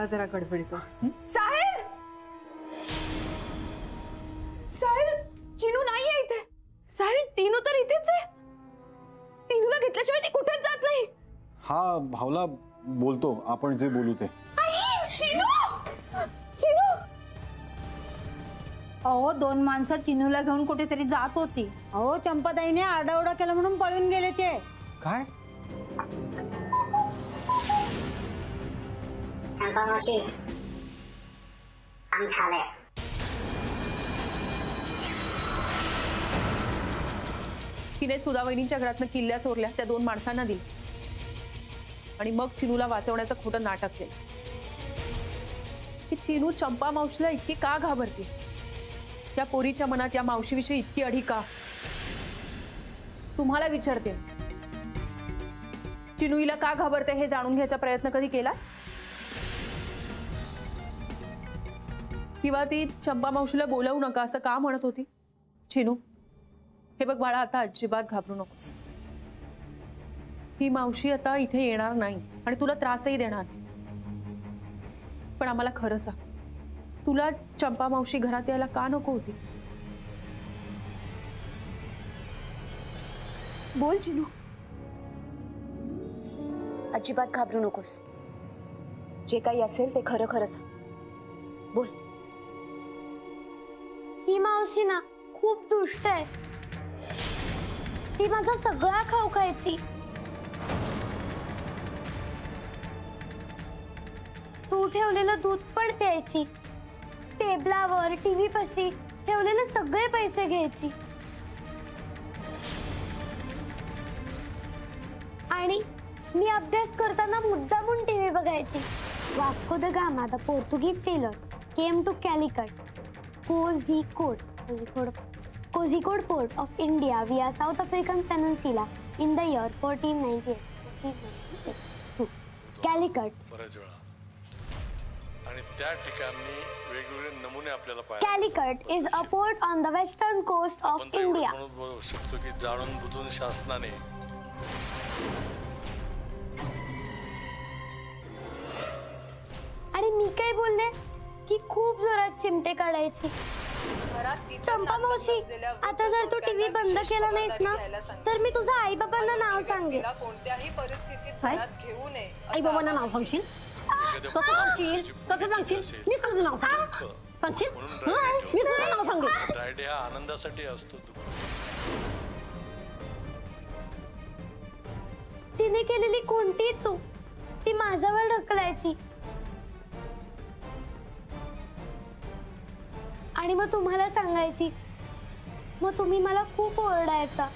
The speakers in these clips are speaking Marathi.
जरा गडबडतो। साहिल, साहिल, चिनू नाहीये इथे। साहिल, टीनू तर इथेच आहे। टीनूला घेतल्याशिवाय ती कुठेच जात नाही। हा भावला बोलतो, आपण जे बोलू ते। चिनू, चिनू, अहो 2 माणसं चिनूला घेऊन कुठेतरी जात होती। अहो चंपाताईने आरडाओरडा केला म्हणून पळून गेले ते। काय? चंपामावशी, काम झालंय। तिने सुधा वहिनींच्या घरातनं किल्ल्या चोरल्या, त्या 2 माणसांना दिल्या आणि मग चिनूला वाचवण्याचं खोटं नाटक केलं। की चिनू चंपा मावशीला इतकी का घाबरते? त्या पोरीच्या मनात या मावशीविषयी इतकी अढी का? तुम्हाला विचारते, चिनू हिला का घाबरते हे जाणून घ्यायचा प्रयत्न कधी केला? किंवा ती चंपा मावशीला बोलवू नका असं का म्हणत होती? चिनू, हे बघ बाळा, आता अजिबात घाबरू नकोस। ही मावशी आता इथे येणार नाही आणि तुला त्रासही देणार नाही। पण आम्हाला खरं सांग, तुला चंपा मावशी घरात यायला का नको होती? बोल चिनू, अजिबात घाबरू नकोस। जे काही असेल ते खरं खरं सांग, बोल। ही मावशी ना खूप दुष्ट आहे। ती माझा सगळा खाऊ खायची। तू ठेवलेलं दूध पण प्यायची। टेबलावर टीव्ही पाशी ठेवलेले सगळे पैसे घ्यायची आणि मी अभ्यास करताना मुद्दामून टीव्ही बघायची। Vasco da Gama, the Portuguese sailor, came to Calicut, Kozhikode port of India via South African Peninsula in the year 1498. Calicut. Calicut is a port on the western coast of India. आणि मी काय बोलले की खूप जोरात चिमटे काढायची। चंपा मावशी, आता जर तू टीव्ही बंद केला नाहीस ना तर मी तुझ्या आई बाबांना नाव सांगेन। कोणत्याही परिस्थितीत घरात घेऊ नये। आई बाबांना नाव सांगशील? कसं सांगशील? कसं सांगशील? मी तुझं नाव सांगेन। सांगशील? मी तुझं नाव सांगेन। फ्रायडे हा आनंदासाठी असतो। तिने केलेली कोणती चूक ती माझ्यावर ढकलायची आणि मग तुम्हाला सांगायची। मग तुम्ही मला खूप ओरडायचा।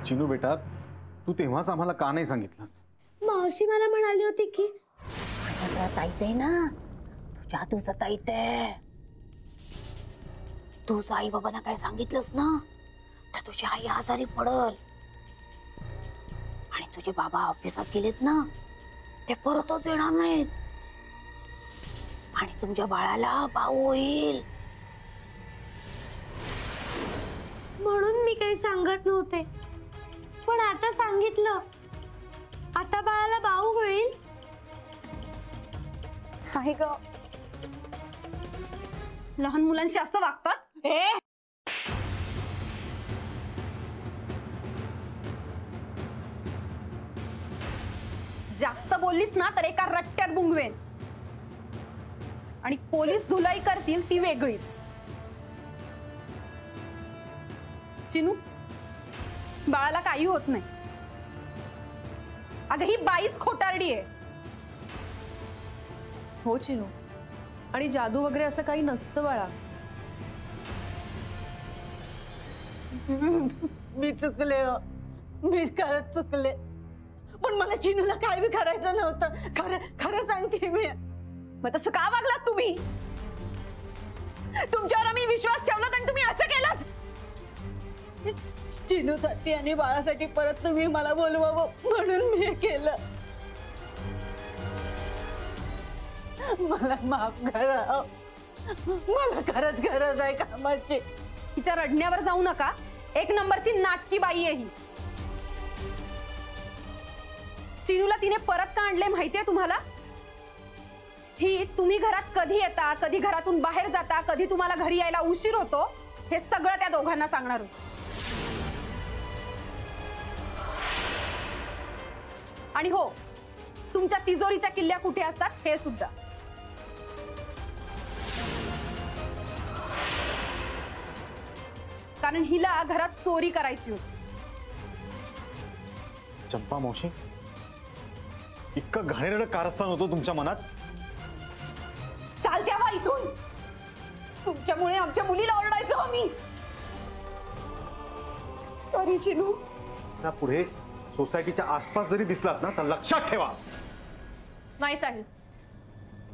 चिनू बेटा, तू तेव्हाच आम्हाला का नाही सांगितलंस? मावशी मला म्हणाली होती की ताईत आहे ना, तुझ्या तुझं ताईत आहे। तुझं आई बाबांना काय सांगितलंस ना तर तुझी आई आजारी पडल आणि तुझे बाबा ऑफिसात गेलेत ना ते परतच येणार नाहीत आणि तुमच्या बाळाला भाऊ होईल। म्हणून मी काही सांगत नव्हते, पण आता सांगितलं। आता बाळाला भाऊ होईल। हाय ग, लहान मुलांशी असं वागतात? जास्त बोललीस ना तर एका रट्ट्यात बुंगवेन आणि पोलीस धुलाई करतील ती वेगळीच। चिनू, बाळाला काही होत नाही। अगं ही बाईच खोटारडी आहे। हो चिनू, आणि जादू वगैरे असं काही नसतं बाळा। मी चुकले हो, मी खरंच चुकले, पण मला चिनूला काय बी करायचं नव्हतं। खरं खरं सांगते मी। मग तसं का वागलात तुम्ही? तुमच्यावर आम्ही विश्वास ठेवलात आणि तुम्ही असं केलात? चिनूसाठी आणि बाळासाठी परत तुम्ही मला बोलवावं म्हणून मी केलं। मला माफ करा, मला खरंच गरज आहे कामाची. तिच्या रडण्यावर जाऊ नका. एक नंबरची नाटकी बाई आहे ही. चिनूला तिने परत का आणले माहितीये तुम्हाला? ही तुम्ही घरात कधी येता, कधी घरातून बाहेर जाता, कधी तुम्हाला घरी यायला उशीर होतो, हे सगळं त्या दोघांना सांगणार होते. आणि हो, तुमच्या तिजोरीच्या किल्ल्या कुठे असतात हे सुद्धा. कारण हिला घरात चोरी करायची होती. चंपा मावशी, इतकं घाणेरडं कारस्थान होतं तुमच्या मनात? चालत्या वा इथून. तुमच्यामुळे आमच्या मुलीला ओरडायचं हो मी. सॉरी चिनू. त्या पुढे सोसायटीच्या आसपास जरी दिसलात ना तर लक्षात ठेवा. नाही साहिल,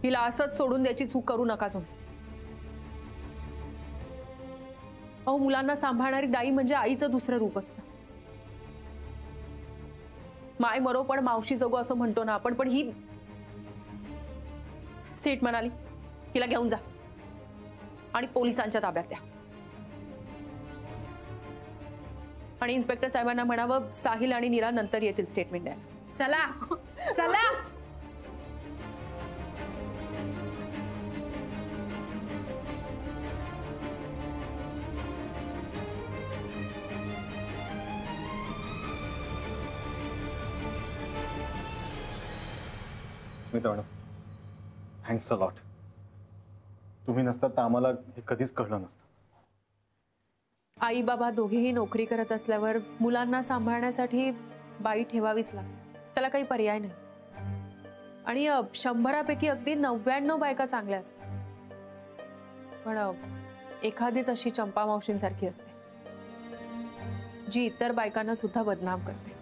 हिला असंच सोडून द्यायची चूक करू नका तुम्ही. अहो, मुलांना सांभाळणारी दाई म्हणजे आईचं दुसरं रूप असतं. माय मरो पण मावशी जगो असं म्हणतो ना आपण, पण ही सेठ म्हणाली हिला घेऊन जा आणि पोलिसांच्या ताब्यात द्या. आणि इन्स्पेक्टर साहेबांना म्हणावं साहिल आणि नीरा नंतर येतील स्टेटमेंट द्यायला. चला चला. Smita madam, thanks a lot. तुम्ही नसतात तर आम्हाला हे कधीच कळलं नसतं. आई बाबा दोघेही नोकरी करत असल्यावर मुलांना सांभाळण्यासाठी बाई ठेवावीच लागते. त्याला काही पर्याय नाही. आणि 100पैकी अगदी 99 बायका चांगल्या असतात, पण एखादीच अशी चंपा मावशींसारखी असते जी इतर बायकांना सुद्धा बदनाम करते.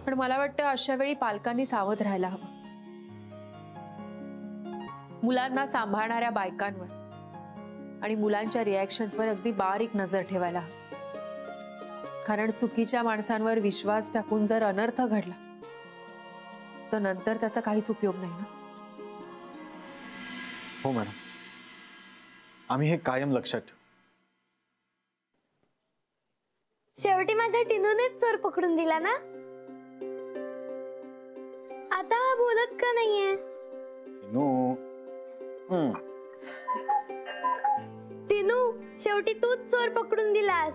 पण मला वाटतं अशा वेळी पालकांनी सावध राहायला हवं. मुलांना सांभाळणाऱ्या बायकांवर आणि मुलांच्या रिॲक्शन्सवर अगदी बारीक नजर ठेवायला हवी. कारण चुकीच्या माणसांवर विश्वास टाकून जर अनर्थ घडला तर नंतर त्याचा काहीच उपयोग नाही ना. हो मॅडम, आम्ही हे कायम लक्षात ठेवू. शेवटी माझ्या टिनूनेच चोर पकडून दिला ना. आता हा बोलत का नाहीये? चिनू, टिनू, शेवटी तूच चोर पकडून दिलास.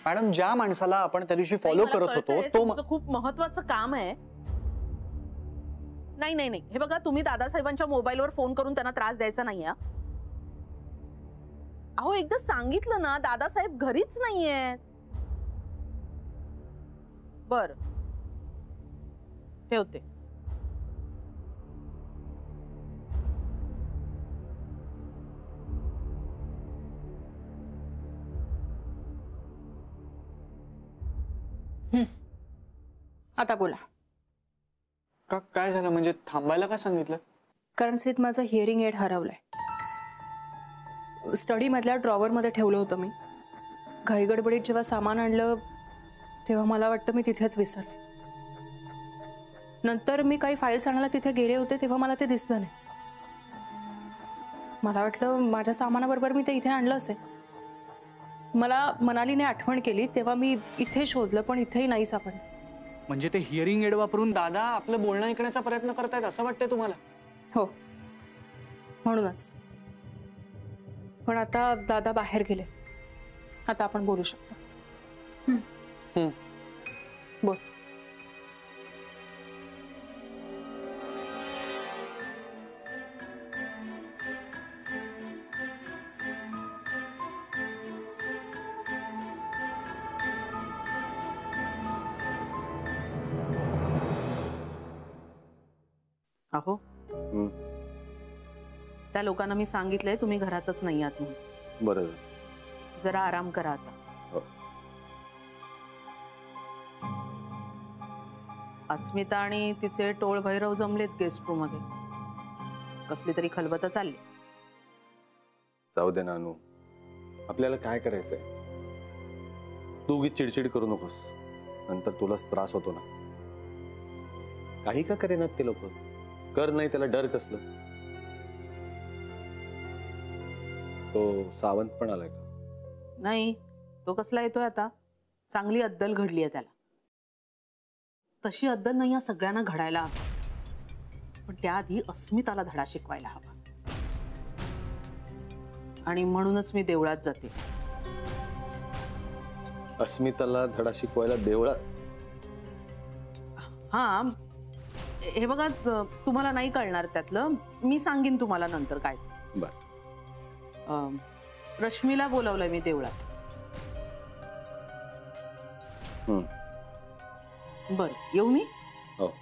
मॅडम, ज्या माणसाला आपण त्या दिवशी फॉलो करत होतो तो खूप महत्वाचं काम आहे. नाही नाही नाही, हे बघा, तुम्ही दादासाहेबांच्या मोबाईलवर फोन करून त्यांना त्रास द्यायचा नाही. अहो, एकदा सांगितलं ना, दादासाहेब घरीच नाहीयेत. बर, ठेवते. आता बोला. काय झालं? म्हणजे थांबायला का सांगितलं? कारण सीत माझं हिअरिंग एड हरवलंय. स्टडी मधल्या ड्रॉवर मध्ये ठेवलं होतं मी. घाईगडबडीत जेव्हा सामान आणलं तेव्हा मला वाटतं मी तिथेच विसरले. नंतर मी काही फाईल्स आणायला तिथे गेले होते तेव्हा मला ते दिसलं नाही. मला वाटलं माझ्या सामानाबरोबर मी ते इथे आणलं असेल. मला मनालीने आठवण केली तेव्हा मी इथे शोधलं, पण इथेही नाही सापडलं. म्हणजे ते हिअरिंग एड वापरून दादा आपलं बोलणं ऐकण्याचा प्रयत्न करतायत असं वाटतंय तुम्हाला? हो, म्हणूनच. पण आता दादा बाहेर गेले, आता आपण बोलू शकतो. बोल. अहो, त्या लोकांना मी सांगितलंय तुम्ही घरातच नाही आहात म्हणून. बरं, जरा आराम करा आता. अस्मिता आणि तिचे टोळ भैरव जमलेत गेस्ट रूम मध्ये. कसली तरी खलबत चालली. जाऊ दे नानू, आपल्याला काय करायचंय. तू उगीच चिडचिड करू नकोस, नंतर तुलाच त्रास होतो ना. काही का करेनात ते लोक, कर नाही त्याला डर कसलं. तो सावंत पण आलाय का? नाही, तो कसला येतोय आता. चांगली अद्दल घडली आहे त्याला. तशी अद्दल नाही या सगळ्यांना घडायला हवी, पण त्याआधी अस्मिताला धडा शिकवायला हवा. आणि म्हणूनच मी देवळात जाते. अस्मिताला धडा शिकवायला देवळात? हा, हे बघा, तुम्हाला नाही कळणार त्यातलं. मी सांगेन तुम्हाला नंतर काय. बर. रश्मीला बोलवलंय मी देवळात. बर, येऊ मी? हो.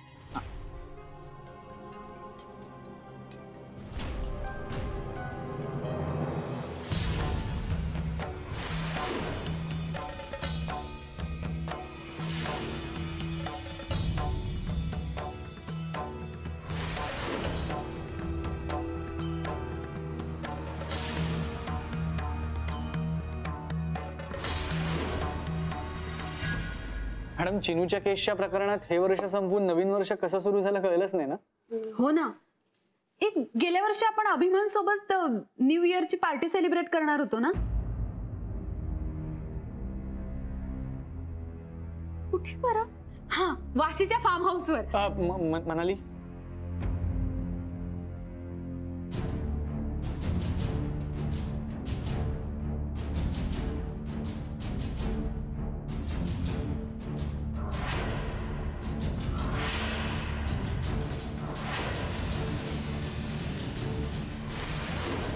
मॅडम, चिनूच्या केसच्या प्रकरणात हे वर्ष संपवून नवीन वर्ष कसं सुरू झालं कळलंच नाही ना. हो ना. एक गेल्या वर्षी आपण अभिमान सोबत न्यू इयरची पार्टी सेलिब्रेट करणार होतो ना. कुठे बरं? हा, वाशीच्या फार्म हाऊसवर. Manali,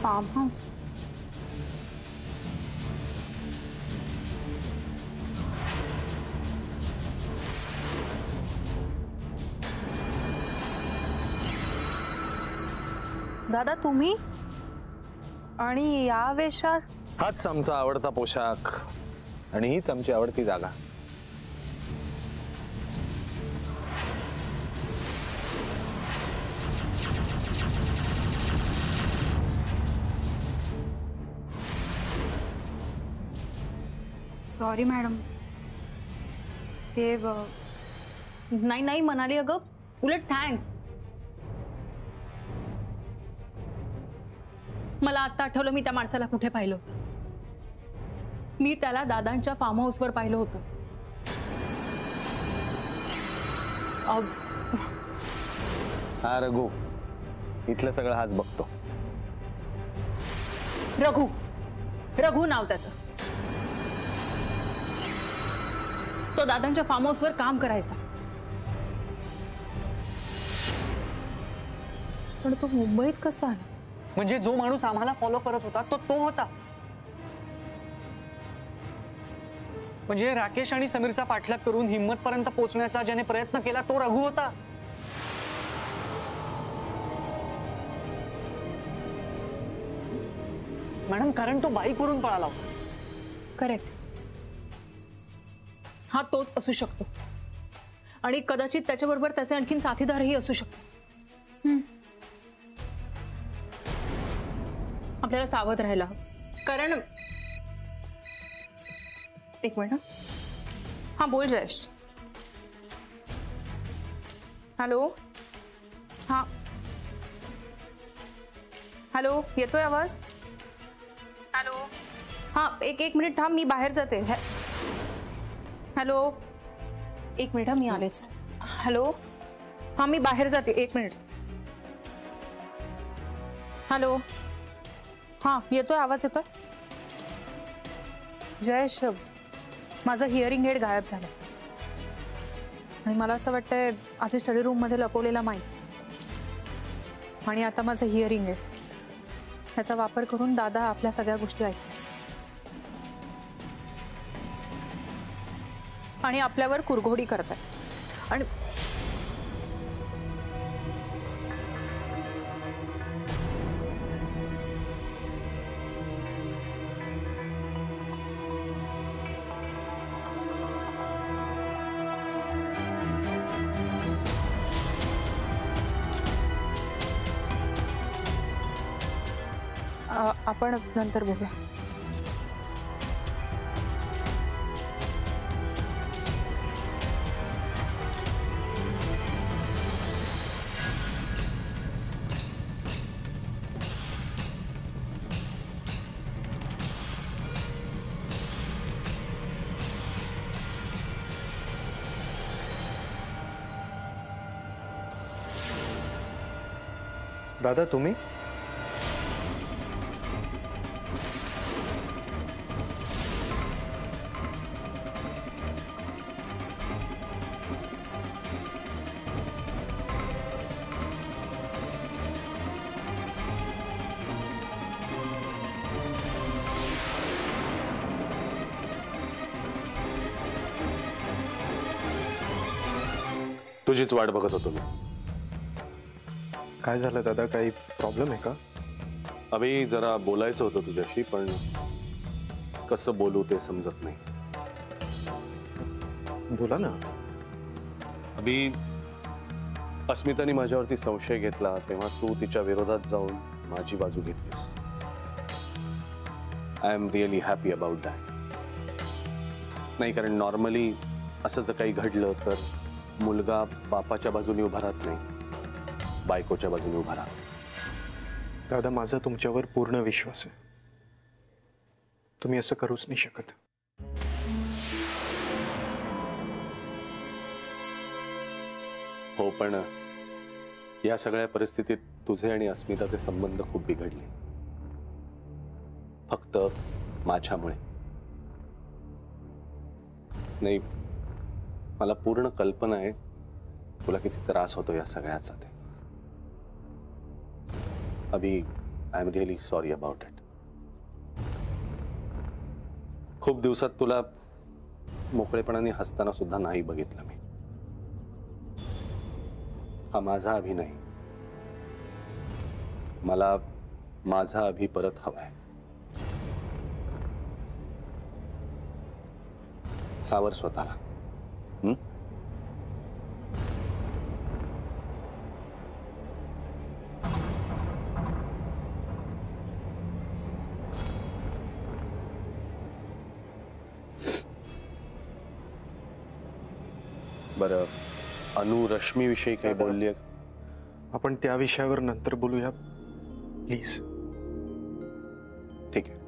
farm house. दादा, तुम्ही आणि या वेशात? हाच आमचा आवडता पोशाख आणि हीच आमची आवडती जागा. Sorry madam. ते नाही नाही म्हणाली. अगं उलट थँक्स. मला आता आठवलं मी त्या माणसाला कुठे पाहिलं होतं. मी त्याला दादांच्या फार्म हाऊसवर पाहिलं होतं. हा रघु, इथलं सगळं हाच बघतो. रघु, रघु नाव त्याचं. तो दादांच्या फार्म हाऊसवर काम करायचा. पण तो मुंबईत कसा आला? म्हणजे जो माणूस आम्हाला फॉलो करत होता तो होता. म्हणजे राकेश आणि समीरचा पाठलाग करून हिम्मतपर्यंत पोहोचण्याचा ज्याने प्रयत्न केला तो रघु होता. मॅडम, कारण तो बाईकवरून पळाला होता. करेक्ट. हा तोच असू शकतो आणि कदाचित त्याच्याबरोबर त्याचे आणखीन साथीदारही असू शकतो. आपल्याला सावध राहायला हवं. कारण एक मिनिट. हा, बोल जयेश. हॅलो. हा, हॅलो, येतोय आवाज? हॅलो. हा, एक मिनिट. हा, मी बाहेर जाते. हॅलो, एक मिनिट. मी आलेच. हॅलो. हा, मी बाहेर जाते. एक मिनिट. हॅलो. हा, येतोय आवाज? येतोय? जयेश, माझं हिअरिंग एड गायब झालं आणि मला असं वाटतंय आधी स्टडी रूम मध्ये लपवलेला माईक आणि आता माझं हिअरिंग एड, ह्याचा वापर करून दादा आपल्या सगळ्या गोष्टी ऐकतात आणि आपल्यावर कुरघोडी करतात. आणि आपण नंतर बोलूया. दादा तुम्ही तुझीच वाट बघत होतो मी. काय झालं दादा, काही प्रॉब्लेम आहे का? अभि जरा बोलायचं होतं तुझ्याशी, पण कसं बोलू ते समजत नाही. बोला ना. अभि अस्मिताने माझ्यावरती संशय घेतला तेव्हा तू तिच्या विरोधात जाऊन माझी बाजू घेतलीस. I am really happy about that. नाही, कारण नॉर्मली असं जर काही घडलं तर मुलगा बापाच्या बाजूने उभा राहत नाही, बायकोच्या बाजूने उभा राहतो. दादा माझा तुमच्यावर पूर्ण विश्वास आहे. तुम्ही असं करूच नाही शकत. हो, पण या सगळ्या परिस्थितीत तुझे आणि अस्मिताचे संबंध खूप बिघडले, फक्त माझ्यामुळे. नाही, मला पूर्ण कल्पना आहे तुला किती त्रास होतो या सगळ्याचा. ते Abhi I am really sorry about it. खूप दिवसात तुला मोकळेपणाने हसताना सुद्धा नाही बघितलं मी. हा माझा अभि नाही, मला माझा अभि परत हवाय. सावर स्वतःला. बरं, अनु रश्मी विषयी काही बोलली? आपण त्या विषयावर नंतर बोलूया प्लीज. ठीक आहे.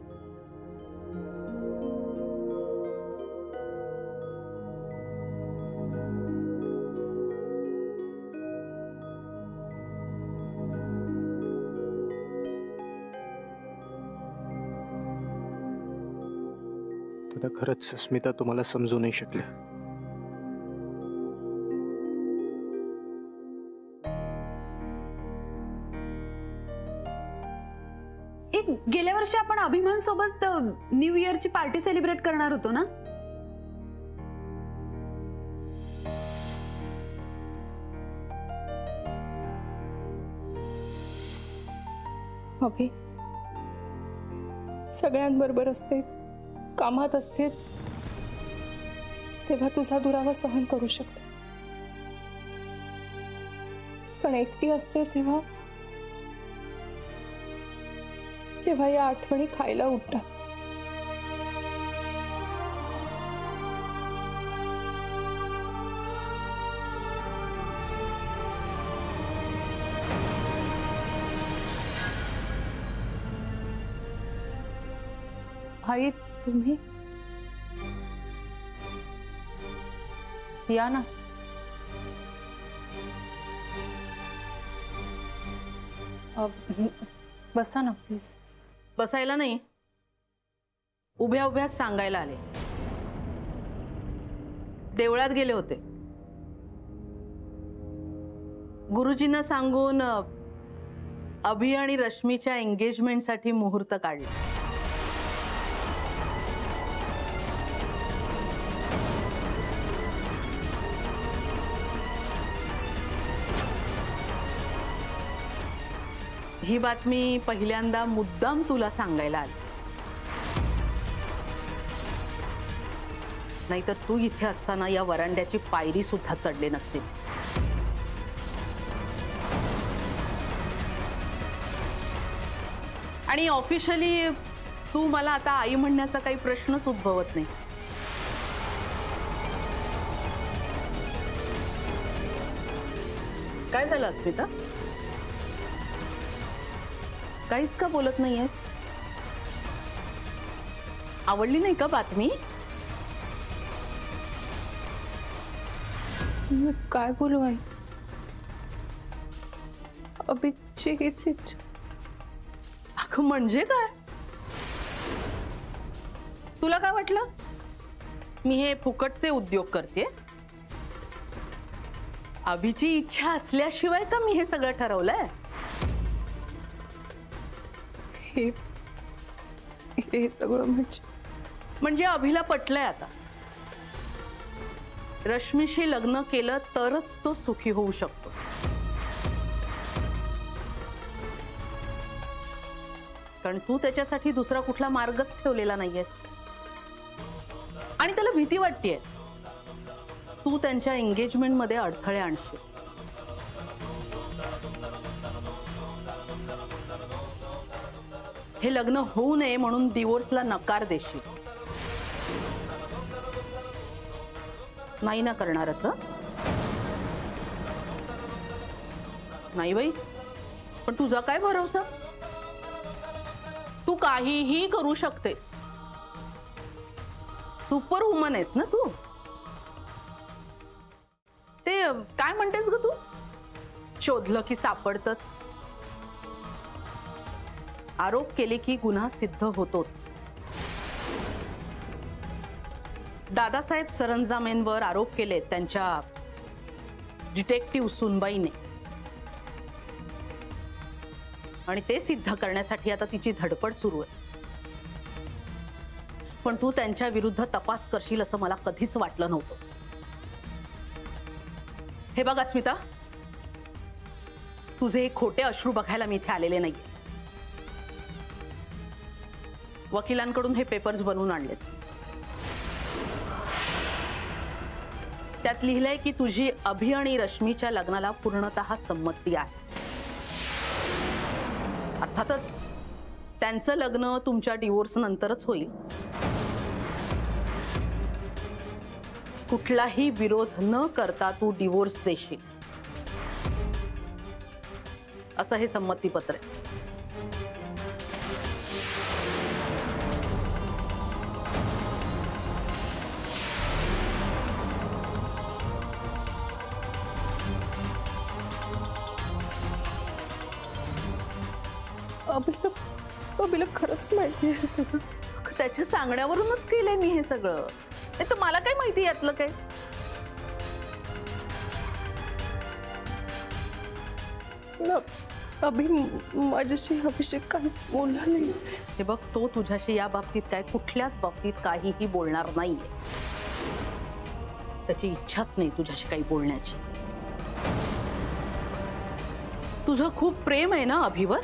दादा खरंच अस्मिता तुम्हाला समजू नाही शकले. गेल्या वर्षी आपण अभिमान सोबत न्यू इयरची पार्टी सेलिब्रेट करणार होतो ना. अभि सगळ्यांबरोबर असते, कामात असते तेव्हा तुझा दुरावा सहन करू शकते, पण एकटी असते तेव्हा या आठवणी खायला उठतात. आई, तुम्ही या ना. बसा ना प्लीज. बसायला नाही, उभ्या उभ्याच सांगायला आले. देवळात गेले होते, गुरुजींना सांगून अभि आणि रश्मीच्या एंगेजमेंटसाठी मुहूर्त काढला. ही बातमी पहिल्यांदा मुद्दाम तुला सांगायला आली, नाहीतर तू इथे असताना या वरांड्याची पायरी सुद्धा चढले नसते. आणि ऑफिशियली तू मला आता आई म्हणण्याचा काही प्रश्नच उद्भवत नाही. काय झालं अस्मिता? काहीच का बोलत नाहीयेस? आवडली नाही का बातमी? मी काय बोलू आई? अभिची हीच इच्छा. अगं म्हणजे काय? तुला काय वाटलं मी हे फुकटचे उद्योग करते? अभिची इच्छा असल्याशिवाय का मी हे सगळं ठरवलंय? हे सगळं म्हणजे अभिला पटलंय आता रश्मीशी लग्न केलं तरच तो सुखी होऊ शकतो. कारण तू त्याच्यासाठी दुसरा कुठला मार्गच ठेवलेला नाहीयेस. आणि त्याला भीती वाटतेय तू त्यांच्या एंगेजमेंट मध्ये अडथळे आणशील. हे लग्न होऊ नये म्हणून डिवोर्सला नकार देशील. नाही ना करणार असं? नाही बाई, पण तुझा काय भरोसा? तू काहीही करू शकतेस. सुपर वुमन आहेस ना तू. ते काय म्हणतेस ग तू? शोधलं की सापडतच. आरोप केले की गुन्हा सिद्ध होतोच. दादासाहेब सरंजामेंवर आरोप केले त्यांच्या डिटेक्टिव्ह सुनबाईने आणि ते सिद्ध करण्यासाठी आता तिची धडपड सुरू आहे. पण तू त्यांच्या विरुद्ध तपास करशील असं मला कधीच वाटलं नव्हतं. हे बघ अस्मिता, तुझे खोटे अश्रू बघायला मी इथे आलेले नाहीये. वकिलांकडून हे पेपर्स बनवून आणलेत. त्यात लिहिलंय की तुझी अभि आणि रश्मीच्या लग्नाला पूर्णतः संमती आहे. अर्थातच त्यांचं लग्न तुमच्या डिवोर्स नंतरच होईल. कुठलाही विरोध न करता तू डिवोर्स देशील असं हे संमतीपत्र आहे. अभिला खरंच माहिती आहे सगळं. त्याच्या सांगण्यावरूनच केलंय मी हे सगळं. नाही तर मला काय माहिती यातलं काय. अभि माझ्याशी अभिषेक काहीच बोलला नाही. हे बघ, तो तुझ्याशी या बाबतीत काय कुठल्याच बाबतीत काहीही बोलणार नाहीये. त्याची इच्छाच नाही तुझ्याशी काही बोलण्याची. तुझं खूप प्रेम आहे ना अभिवर?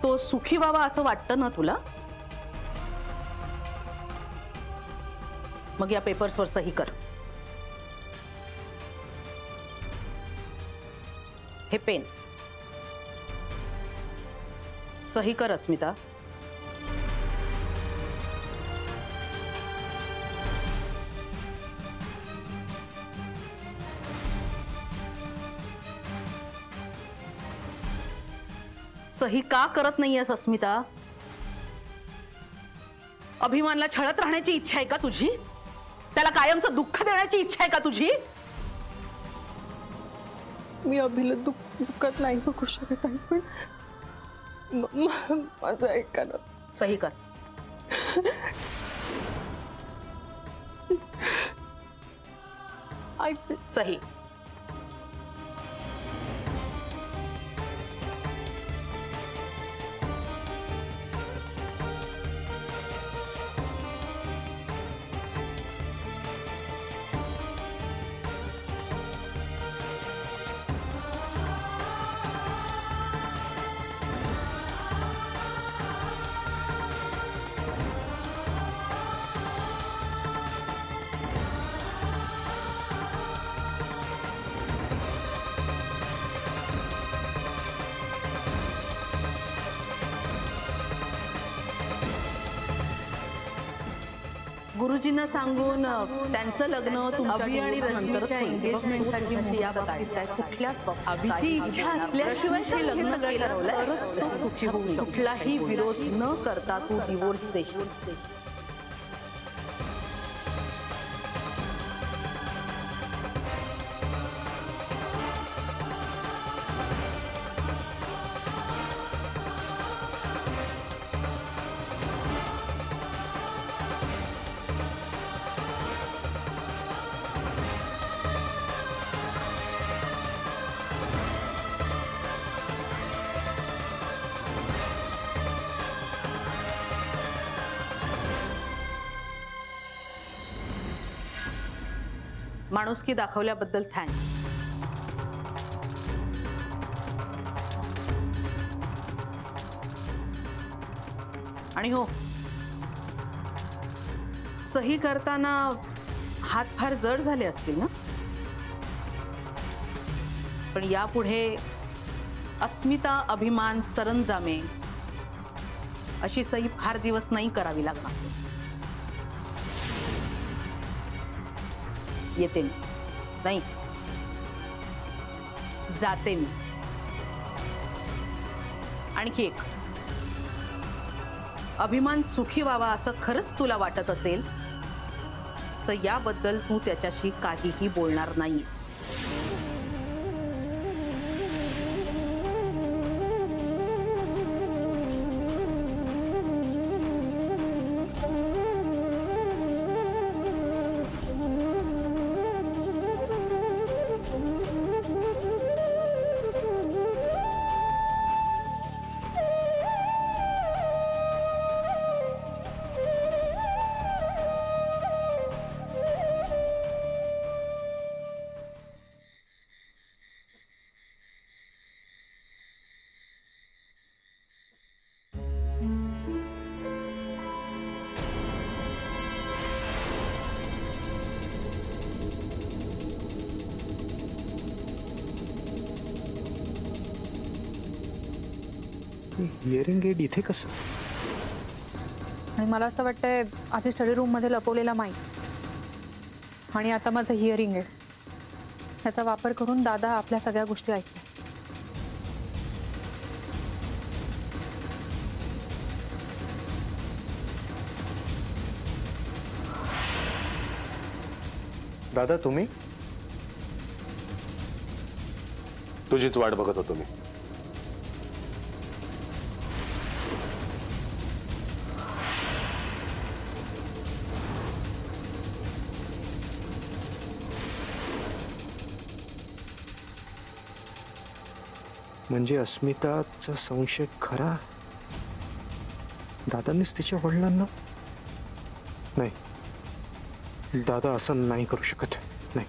तो सुखी व्हावा असं वाटतं ना तुला? मग या पेपर्सवर सही कर. हे पेन सही कर अस्मिता. सही का करत नाहीयेस अस्मिता? अभिमानला छळत राहण्याची इच्छा आहे का तुझी? त्याला कायमचं दुःख देण्याची इच्छा आहे का तुझी? मी अभिला दुःखात नाही बघू शकत आहे, पण माझं ऐका ना. सही कर. सही. गुरुजींना सांगून त्यांचं लग्न तुमच्या आणि नंतरच्या एंगेजमेंटसाठी या बघायचं कुठल्याच अभिची इच्छा असल्याशिवाय ते लग्न केलं तरच तो सुखी होऊ शकतो. कुठलाही विरोध न करता तू डिवोर्स देशील. माणुसकी दाखवल्याबद्दल थँक्स. आणि हो, सही करताना हात फार जड झाले असतील ना, पण यापुढे अस्मिता, अभिमान, सरंजामे अशी सही फार दिवस नाही करावी लागणार. येते मी, नाही जाते मी. आणखी एक, अभिमान सुखी व्हावा असं खरंच तुला वाटत असेल तर याबद्दल तू त्याच्याशी काहीही बोलणार नाहीस. हिअरिंग एड इथे कसं? आणि मला असं वाटतंय आधी स्टडी रूम मध्ये लपवलेला माईक आणि आता माझं हिअरिंग एड ह्याचा वापर करून दादा आपल्या सगळ्या गोष्टी ऐकतात. दादा तुम्ही? तुझीच वाट बघत होतो मी. म्हणजे अस्मिताचा संशय खरा? दादांनीच तिच्या वडिलांना? नाही, दादा असं नाही करू शकत. नाही.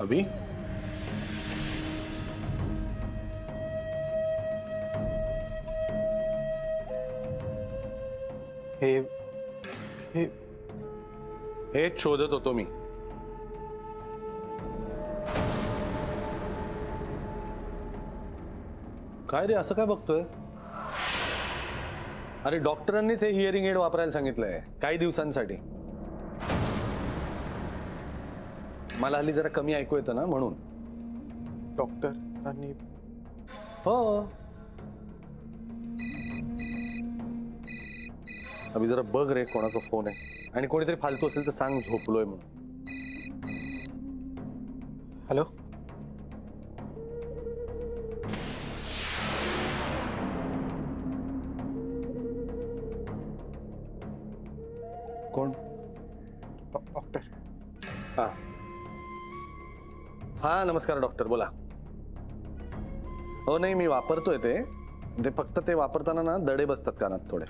अभी हेच शोधत होतो मी. काय रे असं काय बघतोय? अरे डॉक्टरांनीच हे हिअरिंग एड वापरायला सांगितलंय काही दिवसांसाठी. मला हल्ली जरा कमी ऐकू येतं ना म्हणून. डॉक्टरांनी? हो. अभि जरा बघ रे कोणाचा फोन आहे आणि कोणीतरी फालतू असेल तर सांग झोपलोय म्हणून. हॅलो. कोण? डॉक्टर. हा हा नमस्कार डॉक्टर बोला. हो नाही मी वापरतोय ते फक्त ते वापरताना ना दडे बसतात कानात थोडे.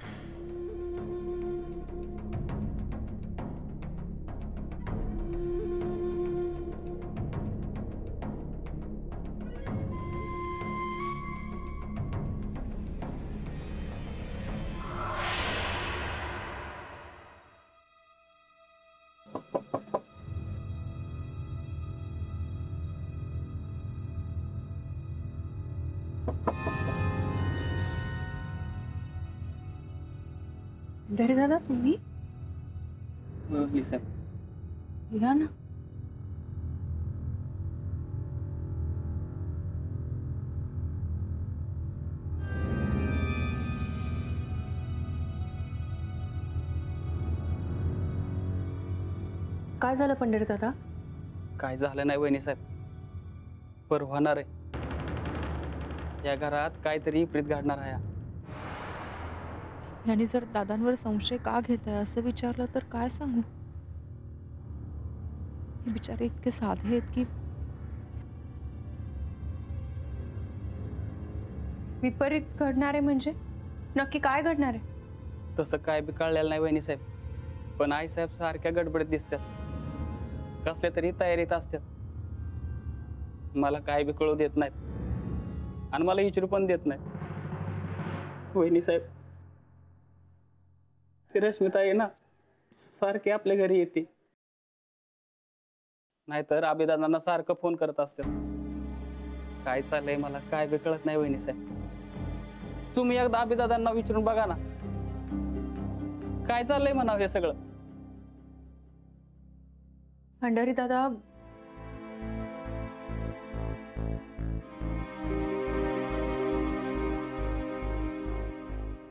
पंढरी दादा तुम्ही या ना. काय झालं पंढरी दादा? काय झालं नाही वहिनी साहेब, पर होणार आहे. या घरात काहीतरी विपरीत घडणार आहे. यांनी जर दादांवर संशय का घेताय असं विचारलं तर काय सांगू? हे बिचारे इतके साधे आहेत की. विपरीत घडणार आहे म्हणजे नक्की काय घडणार आहे? तसं काय बी कळलेलं नाही वहिनी साहेब, पण आई साहेब सारख्या गडबडीत दिसतात, कसल्या तरी तयारीत असतात. मला काय बी कळू देत नाहीत आणि मला विचारू पण देत नाहीत. वहिनी साहेब, ती रश्मिता आहे ना, सारखी आपल्या घरी येते, नाहीतर अभिदादांना सारखं फोन करत असतात. काय चाललंय मला काय बी कळत नाही वहिनी साहेब. तुम्ही एकदा अभिदादांना विचारून बघा ना, काय चाललंय म्हणावं हे सगळं. पंढरी दादा,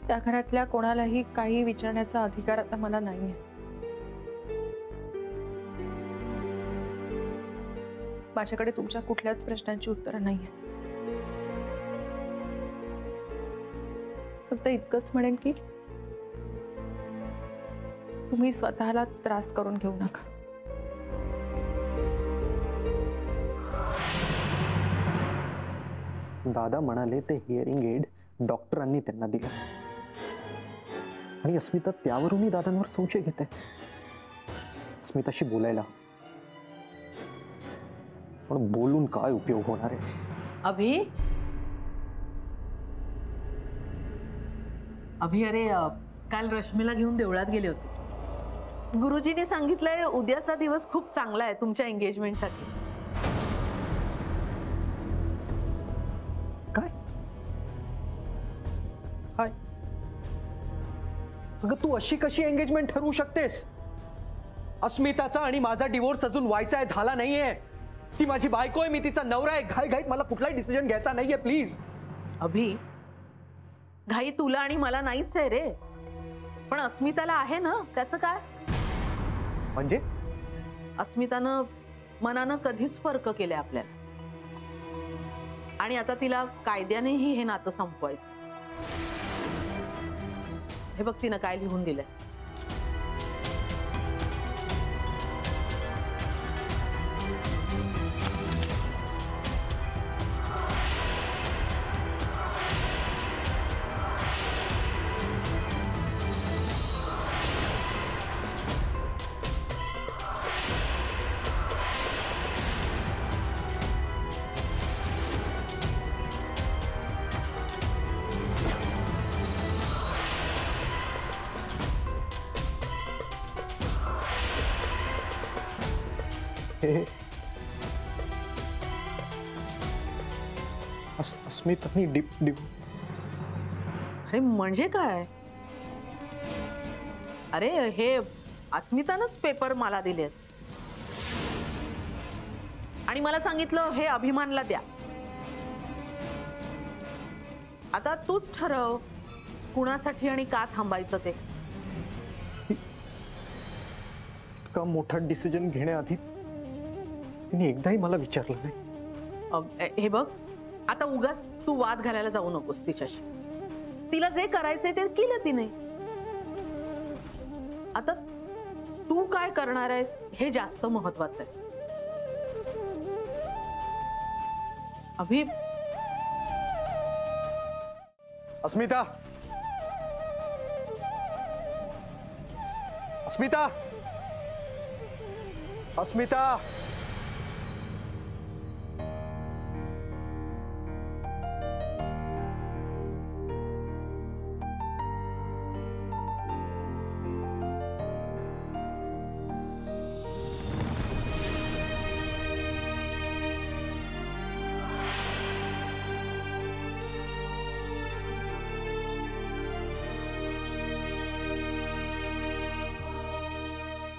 त्या घरातल्या कोणालाही काही विचारण्याचा अधिकार आता मला नाहीये. माझ्याकडे तुमच्या कुठल्याच प्रश्नांची उत्तरं नाहीये. फक्त इतकंच म्हणेन की तुम्ही स्वतःला त्रास करून घेऊ नका. दादा म्हणाले ते हिअरिंग एड डॉक्टरांनी त्यांना दिलं आणि अस्मिता त्यावरूनही दादांवर संशय घेते. अस्मिताशी बोलायला, पण बोलून काय उपयोग होणार आहे? अभि अरे काल रश्मीला घेऊन देवळात गेले होते. गुरुजींनी सांगितलंय उद्याचा दिवस खूप चांगला आहे तुमच्या एंगेजमेंटसाठी. काय? हाय, अगं तू अशी कशी एंगेजमेंट ठरवू शकतेस? अस्मिताचा आणि माझा डिवोर्स अजून व्हायचा आहे, झाला नाहीये. ती माझी बायको आहे, मी तिचा नवरा आहे. घाईघाईत मला कुठलाही डिसिजन घ्यायचा नाहीये, प्लीज. अभि, घाई तुला आणि मला नाहीच आहे रे, पण अस्मिताला आहे ना. त्याचं काय? म्हणजे अस्मितानं मनानं कधीच फरक केले आपल्याला, आणि आता तिला कायद्यानेही हे नातं संपवायचं. हे बघ तिनं काय लिहून दिलंय. अस्मितानी अरे म्हणजे काय? अरे हे अस्मितानंच पेपर मला दिलेत आणि मला सांगितलं हे अभिमानला द्या. आता तूच ठरव कुणासाठी आणि का थांबायचं ते. इतका मोठा डिसिजन घेण्याआधी तिने एकदाही मला विचारलं नाही. हे बघ, आता उगाच तू वाद घालायला जाऊ नकोस तिच्याशी. तिला जे करायचंय ते केलं तिने. आता तू काय करणार आहेस हे जास्त महत्वाचं आहे. अभि, अस्मिता, अस्मिता, अस्मिता.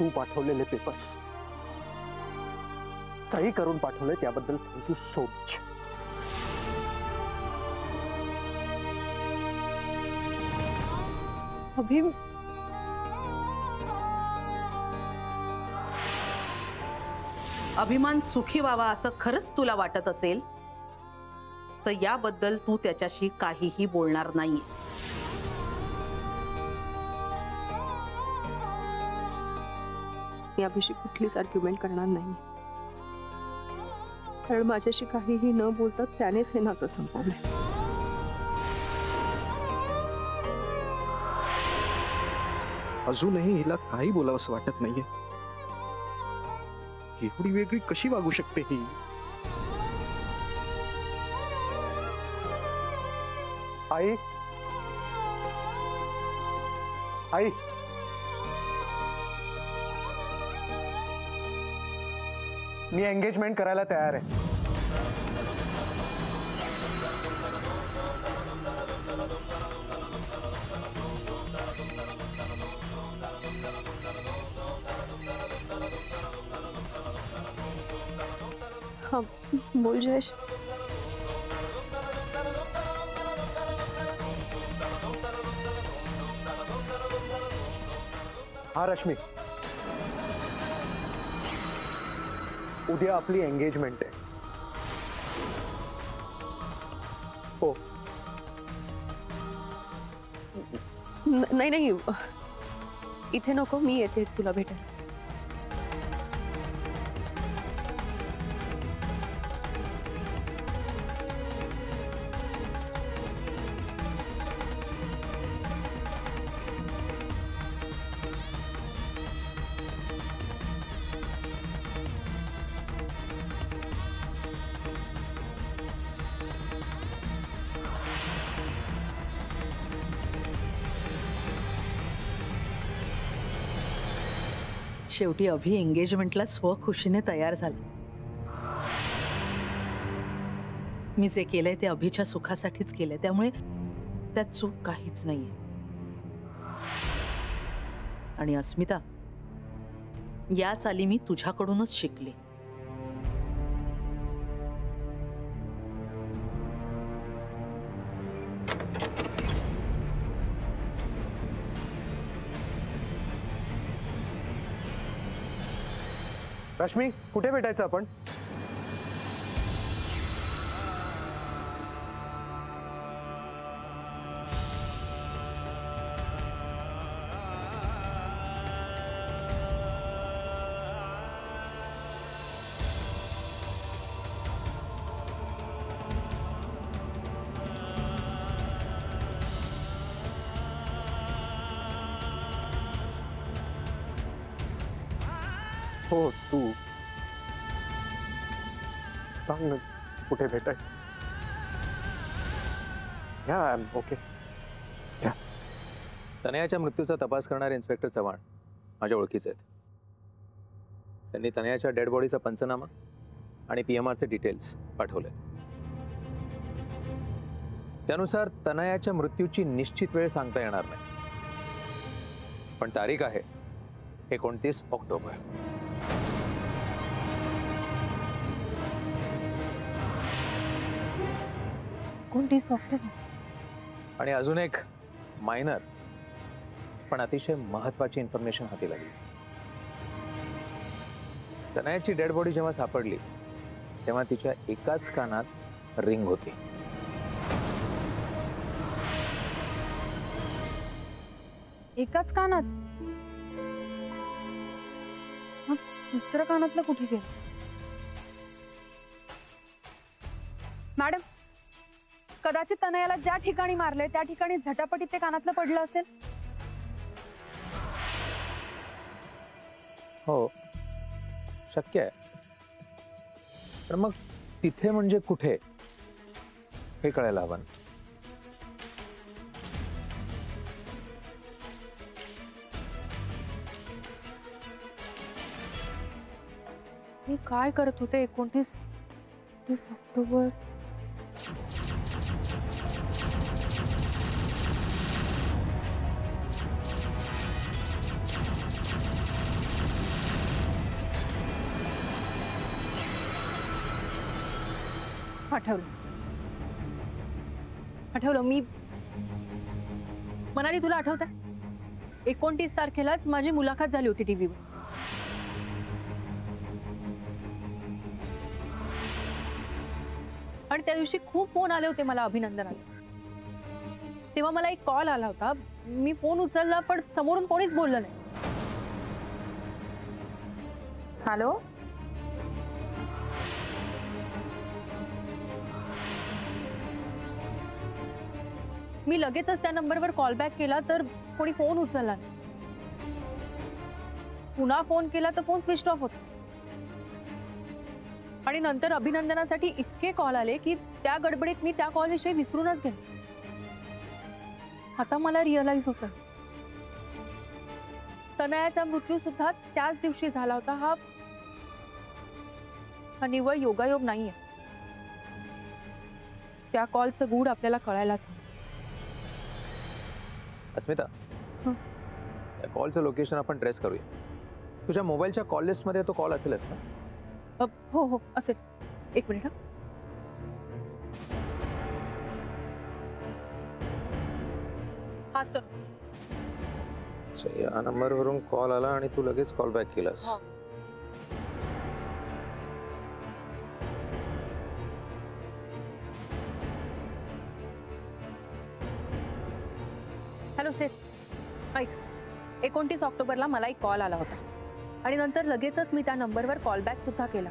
तू पाठवलेले पेपर्स सही करून पाठवले त्याबद्दल थँक्यू सो मच. अभि, अभिमान सुखी व्हावा असं खरंच तुला वाटत असेल तर याबद्दल तू त्याच्याशी काहीही बोलणार नाहीस. मी अभिशी कुठलीच आर्ग्युमेंट करणार नाही, कारण माझ्याशी काहीही न बोलता त्यानेच हे नातं संपवलंय. अजूनही हिला काही बोलावंसं वाटत नाहीये. एवढी वेगळी कशी वागू शकते ही? आई, आई, मी एंगेजमेंट करायला तयार आहे. हाँ, बोल जयेश. हा रश्मी, उद्या आपली एंगेजमेंट आहे. हो. नाही नाही, इथे नको, मी येते तुला भेटायला. शेवटी अभि एंगेजमेंटला स्वखुशीने तयार झाला. मी जे केलंय ते अभिच्या सुखासाठीच केलंय, त्यामुळे त्यात चूक काहीच नाहीये. आणि अस्मिता, या चाली मी तुझ्याकडूनच शिकले. रश्मी, कुठे भेटायचं आपण? हो, तू सांग ना कुठे भेटाय. या, आय एम ओके. तनयाच्या मृत्यूचा तपास करणारे इन्स्पेक्टर चव्हाण माझ्या ओळखीचे आहेत. त्यांनी तनयाच्या डेड बॉडीचा पंचनामा आणि पीएमआरचे डिटेल्स पाठवले. त्यानुसार तनयाच्या मृत्यूची निश्चित वेळ सांगता येणार नाही, पण तारीख आहे 29 ऑक्टोबर. 29 ऑक्टोबर. आणि अजून एक मायनर पण अतिशय महत्वाची इन्फॉर्मेशन हाती लागली. तनयाची डेड बॉडी जेव्हा सापडली तेव्हा तिच्या एकाच कानात रिंग होती. एकाच कानात? मग दुसरं कानातलं कुठे गेलं? मॅडम, कदाचित तनयाला ज्या ठिकाणी मारले त्या ठिकाणी झटापटीत ते कानातलं पडलं असेल. हो, शक्य आहे. पण मग तिथे म्हणजे कुठे हे कळायला हवं. मी काय करत होते 29 ऑक्टोबर? आठवलं मी मनाली, तुला आठवतंय 29 तारखेलाच माझी मुलाखत झाली होती टीव्हीवर. आणि त्या दिवशी खूप फोन आले होते मला अभिनंदनाचे. तेव्हा मला एक कॉल आला होता. मी फोन उचलला पण समोरून कोणीच बोललं नाही. हॅलो, मी लगेचच त्या नंबरवर कॉल बॅक केला तर कोणी फोन उचलला नाही. पुन्हा फोन केला तर फोन स्विच ऑफ होता. आणि नंतर अभिनंदनासाठी इतके कॉल आले की त्या गडबडीत मी त्या कॉल विषयी विसरूनच गेले. आता मला रिअलाइज होतं तनयाचा मृत्यू सुद्धा त्याच दिवशी झाला होता. हा निव्वळ योगायोग नाहीये. त्या कॉलचं गूढ आपल्याला कळायलाच हवं. अस्मिता, या कॉलचं लोकेशन आपण ट्रेस करूया. तुझ्या मोबाईलच्या कॉल लिस्टमध्ये तो कॉल असेलच ना? हो हो असेल. एक मिनिट. हाच तर. या नंबरवरून कॉल आला आणि तू लगेच कॉल बॅक केलास. हॅलो सेठ, ऐक, 29 ऑक्टोबरला मला एक कॉल आला होता आणि नंतर लगेचच मी त्या नंबरवर कॉल बॅक सुद्धा केला.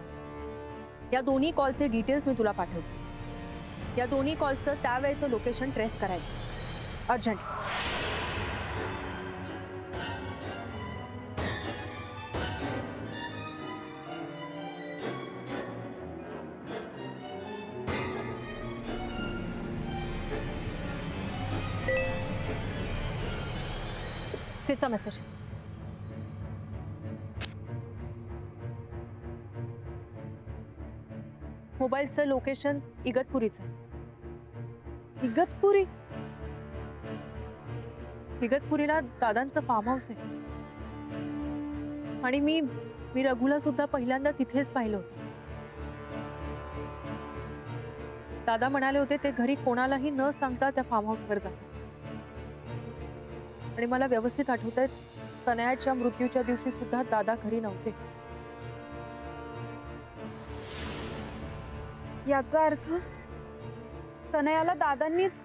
या दोन्ही कॉलचे डिटेल्स मी तुला पाठवते. या दोन्ही कॉलचं त्यावेळेचं लोकेशन ट्रेस करायचं अर्जंट. सेटचा मेसेज. मोबाईलचं लोकेशन इगतपुरीचं. इगतपुरी? इगतपुरीला दादांचं फार्म हाऊस आहे. आणि मी रघुला सुद्धा पहिल्यांदा तिथेच पाहिलं होतं. दादा म्हणाले होते ते घरी कोणालाही न सांगता त्या फार्म हाऊसवर जातात. आणि मला व्यवस्थित आठवतंय तनयाच्या मृत्यूच्या दिवशी सुद्धा दादा घरी नव्हते. याचा अर्थ तनयाला दादांनीच